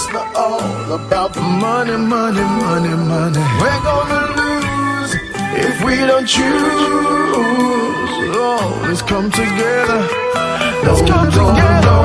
it's not all about the money, money, money, money. We're gonna lose if we don't choose. Oh, let's come together. Let's come together.